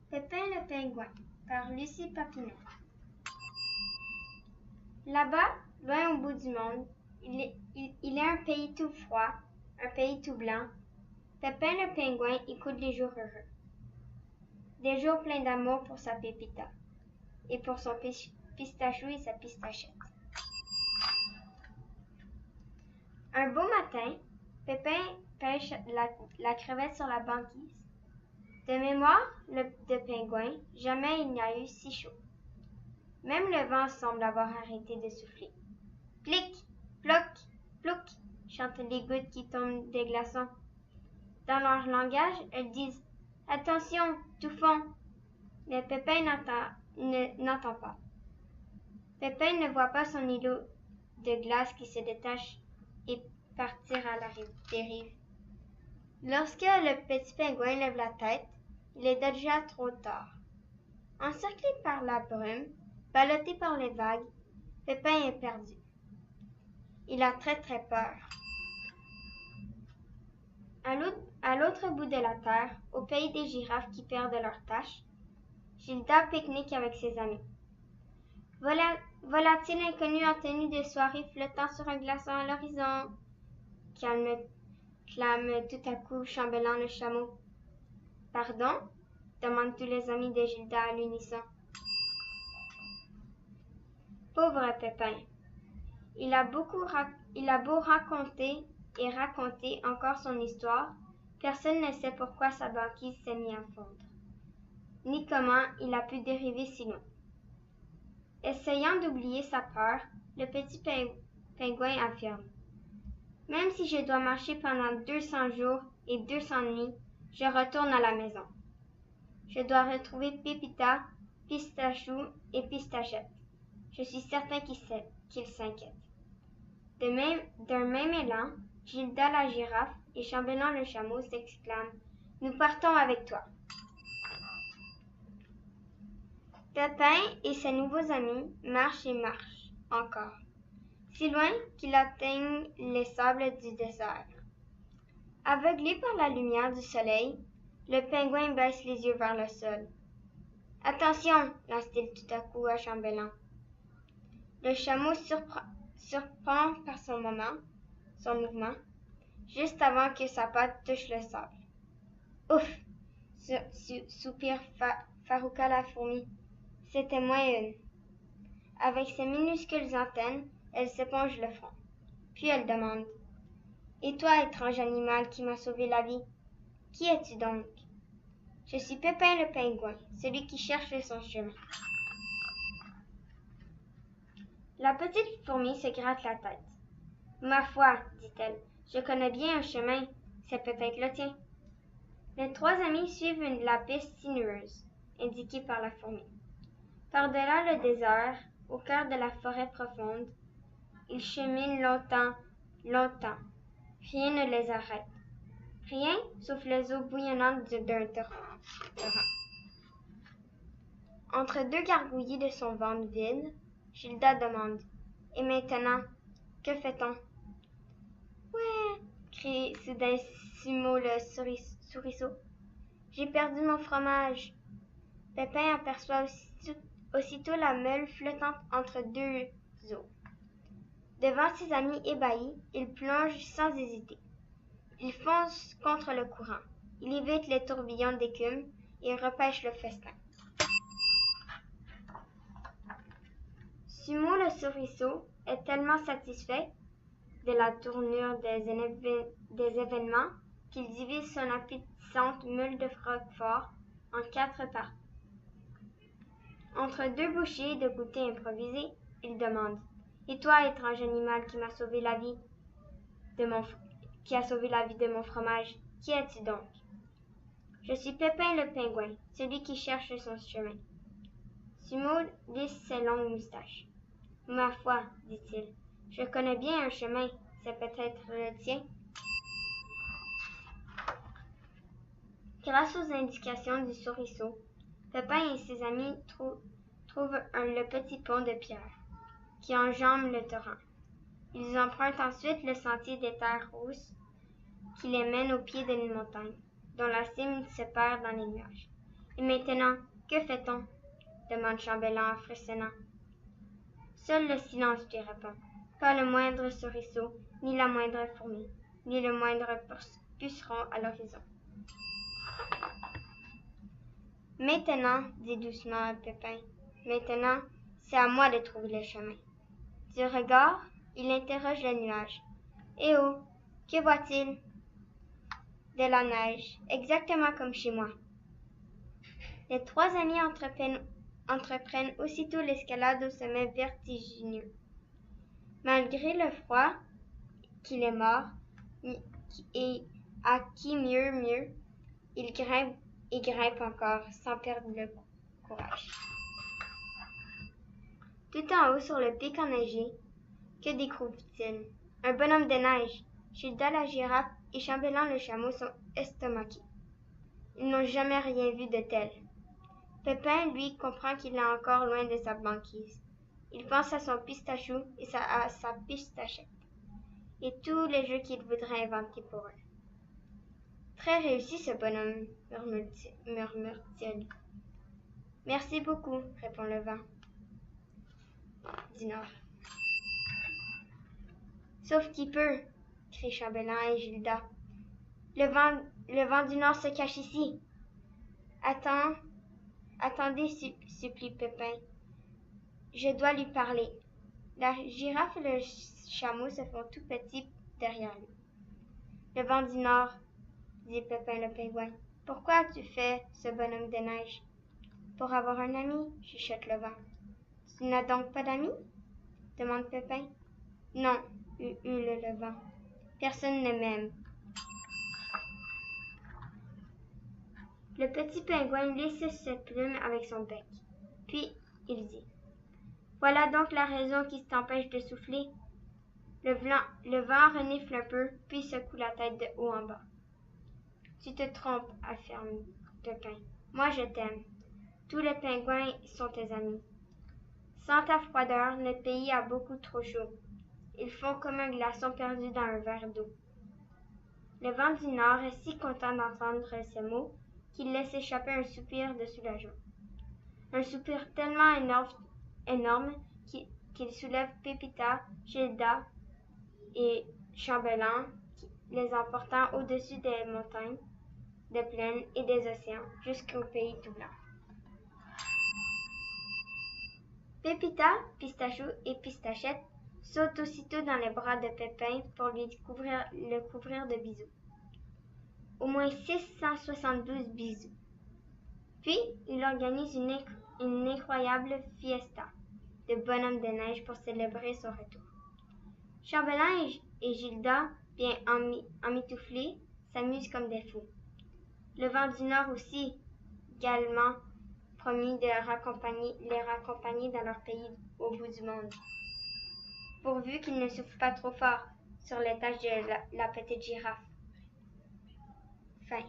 Pépin le pingouin par Lucie Papineau. Là-bas, loin au bout du monde, il est un pays tout froid, un pays tout blanc. Pépin le pingouin écoute les jours heureux. Des jours pleins d'amour pour sa Pépita et pour son pistachou et sa pistachette. Un beau matin, Pépin pêche la crevette sur la banquise. De mémoire de pingouin, jamais il n'y a eu si chaud. Même le vent semble avoir arrêté de souffler. Plic, ploc, plouc, chantent les gouttes qui tombent des glaçons. Dans leur langage, elles disent « Attention, tout fond !» Mais Pépin n'entend pas. Pépin ne voit pas son îlot de glace qui se détache et partir à la dérive. Lorsque le petit pingouin lève la tête, il est déjà trop tard. Encerclé par la brume, ballotté par les vagues, Pépin est perdu. Il a très très peur. À l'autre bout de la terre, au pays des girafes qui perdent leurs tâches, Gilda pique-nique avec ses amis. Volatile inconnu en tenue de soirée flottant sur un glaçon à l'horizon, clame tout à coup chambellant le chameau. Pardon? Demandent tous les amis de Gilda à l'unisson. Pauvre Pépin. Il a beau raconter et raconter encore son histoire, personne ne sait pourquoi sa banquise s'est mise à fondre, ni comment il a pu dériver si loin. Essayant d'oublier sa peur, le petit pingouin affirme « Même si je dois marcher pendant 200 jours et 200 nuits, je retourne à la maison. Je dois retrouver Pépita, Pistachou et Pistachette. Je suis certain qu'ils s'inquiètent. » D'un même élan, Gilda la girafe et Chambellan le chameau s'exclament « Nous partons avec toi !» Pépin et ses nouveaux amis marchent et marchent encore, si loin qu'ils atteignent les sables du désert. Aveuglé par la lumière du soleil, le pingouin baisse les yeux vers le sol. « Attention !» lance-t-il tout à coup à Chambellan. Le chameau surprend par son mouvement, juste avant que sa patte touche le sable. « Ouf !» soupire Farouka la fourmi. C'était moins une. Avec ses minuscules antennes, elle s'éponge le front. Puis elle demande « Et toi, étrange animal qui m'a sauvé la vie, qui es-tu donc? » « Je suis Pépin le pingouin, celui qui cherche son chemin. » La petite fourmi se gratte la tête. « Ma foi, dit-elle, je connais bien un chemin, c'est peut-être le tien. » Les trois amis suivent la piste sinueuse, indiquée par la fourmi. Par-delà le désert, au cœur de la forêt profonde, ils cheminent longtemps, longtemps. Rien ne les arrête. Rien, sauf les eaux bouillonnantes d'un torrent. Entre deux gargouillis de son ventre vide, Gilda demande « Et maintenant, que fait-on? »« Ouais !» crie soudain Sumo le souriceau. « J'ai perdu mon fromage. » Pépin aperçoit aussitôt la meule flottante entre deux eaux. Devant ses amis ébahis, il plonge sans hésiter. Il fonce contre le courant. Il évite les tourbillons d'écume et repêche le festin. Sumo le souriceau est tellement satisfait de la tournure des événements qu'il divise son appétissante meule de Roquefort en 4 parties. Entre deux bouchées de goûter improvisées, il demande « Et toi, étrange animal qui m'a sauvé la vie qui a sauvé la vie de mon fromage, qui es-tu donc? » « Je suis Pépin le pingouin, celui qui cherche son chemin. » Sumo lisse ses longues moustaches. « Ma foi, dit-il, je connais bien un chemin, c'est peut-être le tien. » Grâce aux indications du souriceau, Pépin et ses amis trouvent le petit pont de pierre qui enjambe le torrent. Ils empruntent ensuite le sentier des terres rousses qui les mène au pied d'une montagne, dont la cime se perd dans les nuages. Et maintenant, que fait-on? Demande Chambellan en frissonnant. Seul le silence lui répond. Pas le moindre souriceau, ni la moindre fourmi, ni le moindre puceron à l'horizon. Maintenant, dit doucement Pépin, maintenant, c'est à moi de trouver le chemin. Du regard, il interroge le nuage. Eh oh, que voit-il? De la neige, exactement comme chez moi. Les trois amis entreprennent aussitôt l'escalade au sommet vertigineux. Malgré le froid qu'il est mort, et à qui mieux, ils grimpent encore, sans perdre le courage. Tout en haut sur le pic enneigé, que découvrent-ils? Un bonhomme de neige. Gilda la girafe et Chambellan le chameau sont estomaqués. Ils n'ont jamais rien vu de tel. Pépin, lui, comprend qu'il est encore loin de sa banquise. Il pense à son pistachou et à sa pistachette, et tous les jeux qu'il voudrait inventer pour eux. Très réussi ce bonhomme, murmure-t-il. Merci beaucoup, répond le vent du Nord. Sauf qu'il peut, crient Chambellan et Gilda. Le vent du Nord se cache ici. Attendez, supplie Pépin. Je dois lui parler. La girafe et le chameau se font tout petits derrière lui. Le vent du Nord, dit Pépin le pingouin. Pourquoi as-tu fait ce bonhomme de neige? Pour avoir un ami, chuchote le vent. Tu n'as donc pas d'amis? Demande Pépin. Non, hurle le vent. Personne ne m'aime. Le petit pingouin lisse ses plumes avec son bec. Puis il dit. Voilà donc la raison qui t'empêche de souffler. Le vent renifle un peu, puis secoue la tête de haut en bas. Tu te trompes, affirme Pépin. Moi je t'aime. Tous les pingouins sont tes amis. Sans ta froideur, notre pays a beaucoup trop chaud. Ils font comme un glaçon perdu dans un verre d'eau. Le vent du Nord est si content d'entendre ces mots qu'il laisse échapper un soupir de soulagement. Un soupir tellement énorme qu'il soulève Pépita, Gilda et Chambellan, les emportant au-dessus des montagnes, des plaines et des océans, jusqu'au pays tout blanc. Pépita, Pistachou et Pistachette sautent aussitôt dans les bras de Pépin pour le couvrir de bisous. Au moins 672 bisous. Puis, il organise une incroyable fiesta de bonhommes de neige pour célébrer son retour. Chambellan et Gilda, bien emmitouflés, s'amusent comme des fous. Le vent du Nord aussi, galement promis de les raccompagner dans leur pays au bout du monde, pourvu qu'ils ne soufflent pas trop fort sur les taches de la petite girafe. Fin.